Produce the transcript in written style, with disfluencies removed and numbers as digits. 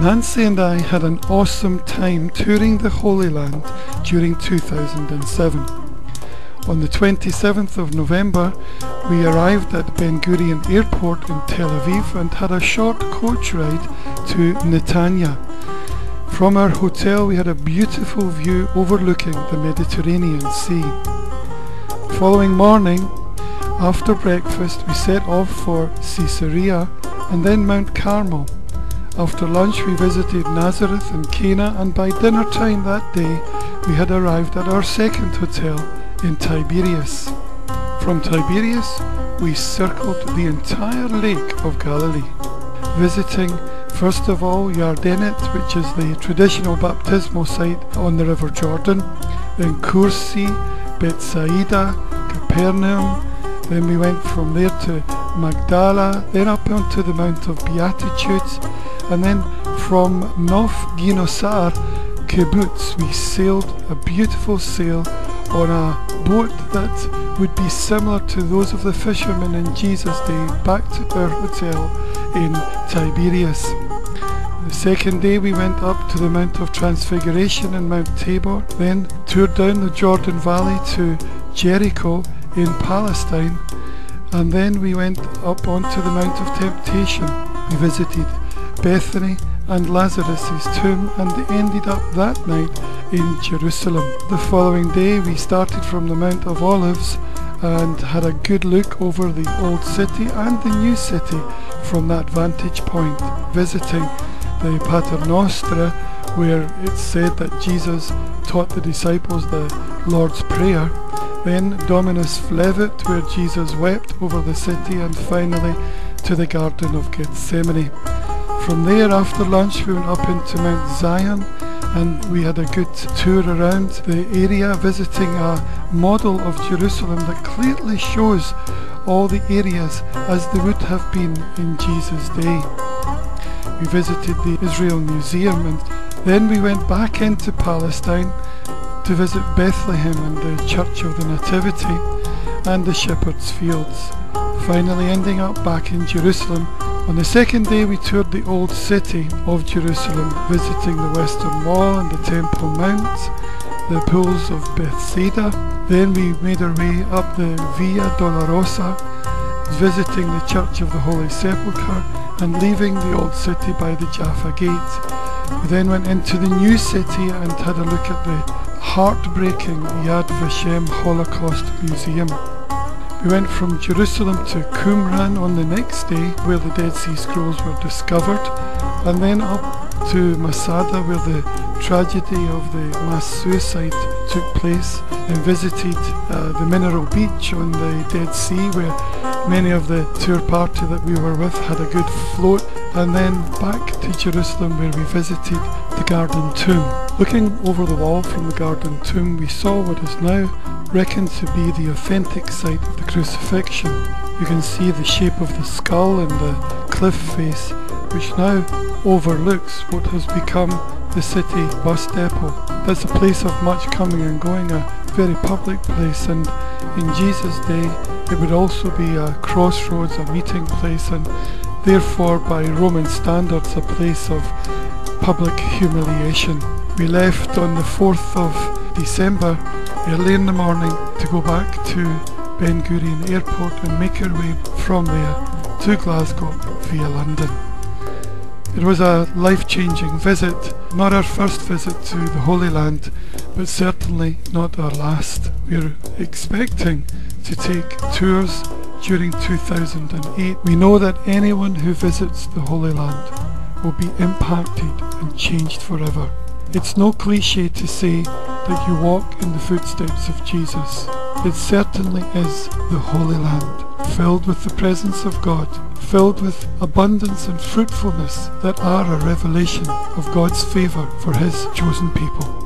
Nancy and I had an awesome time touring the Holy Land during 2007. On the 27th of November, we arrived at Ben Gurion Airport in Tel Aviv and had a short coach ride to Netanya. From our hotel we had a beautiful view overlooking the Mediterranean Sea. Following morning, after breakfast we set off for Caesarea and then Mount Carmel. After lunch we visited Nazareth and Cana, and by dinner time that day we had arrived at our second hotel in Tiberias. From Tiberias we circled the entire Lake of Galilee, visiting first of all Yardenit, which is the traditional baptismal site on the River Jordan, then Kursi, Bethsaida, Capernaum. Then we went from there to Magdala, then up onto the Mount of Beatitudes, and then from Nof Ginosar Kibbutz we sailed a beautiful sail on a boat that would be similar to those of the fishermen in Jesus' day back to our hotel in Tiberias. The second day we went up to the Mount of Transfiguration and Mount Tabor, then toured down the Jordan Valley to Jericho in Palestine, and then we went up onto the Mount of Temptation. We visited Bethany and Lazarus' tomb and ended up that night in Jerusalem. The following day we started from the Mount of Olives and had a good look over the old city and the new city from that vantage point, visiting the Pater Noster, where it's said that Jesus taught the disciples the Lord's Prayer, then Dominus Flevit, where Jesus wept over the city, and finally to the Garden of Gethsemane. From there, after lunch, we went up into Mount Zion and we had a good tour around the area, visiting a model of Jerusalem that clearly shows all the areas as they would have been in Jesus' day. We visited the Israel Museum, and then we went back into Palestine to visit Bethlehem and the Church of the Nativity and the Shepherd's Fields, finally ending up back in Jerusalem. On the second day we toured the old city of Jerusalem, visiting the Western Wall and the Temple Mount, the pools of Bethsaida. Then we made our way up the Via Dolorosa, visiting the Church of the Holy Sepulchre and leaving the old city by the Jaffa Gate. We then went into the new city and had a look at the heartbreaking Yad Vashem Holocaust Museum. We went from Jerusalem to Qumran on the next day, where the Dead Sea Scrolls were discovered, and then up to Masada, where the tragedy of the mass suicide took place, and visited the Mineral Beach on the Dead Sea, where many of the tour party that we were with had a good float, and then back to Jerusalem, where we visited the Garden Tomb. Looking over the wall from the Garden Tomb, we saw what is now reckoned to be the authentic site of the crucifixion. You can see the shape of the skull and the cliff face, which now overlooks what has become the city bus depot. That's a place of much coming and going, a very public place, and in Jesus' day it would also be a crossroads, a meeting place, and therefore by Roman standards a place of public humiliation. We left on the 4th of December early in the morning to go back to Ben Gurion Airport and make our way from there to Glasgow via London. It was a life-changing visit, not our first visit to the Holy Land, but certainly not our last. We're expecting to take tours during 2008. We know that anyone who visits the Holy Land will be impacted and changed forever. It's no cliche to say that you walk in the footsteps of Jesus. It certainly is the Holy Land, filled with the presence of God, filled with abundance and fruitfulness that are a revelation of God's favour for His chosen people.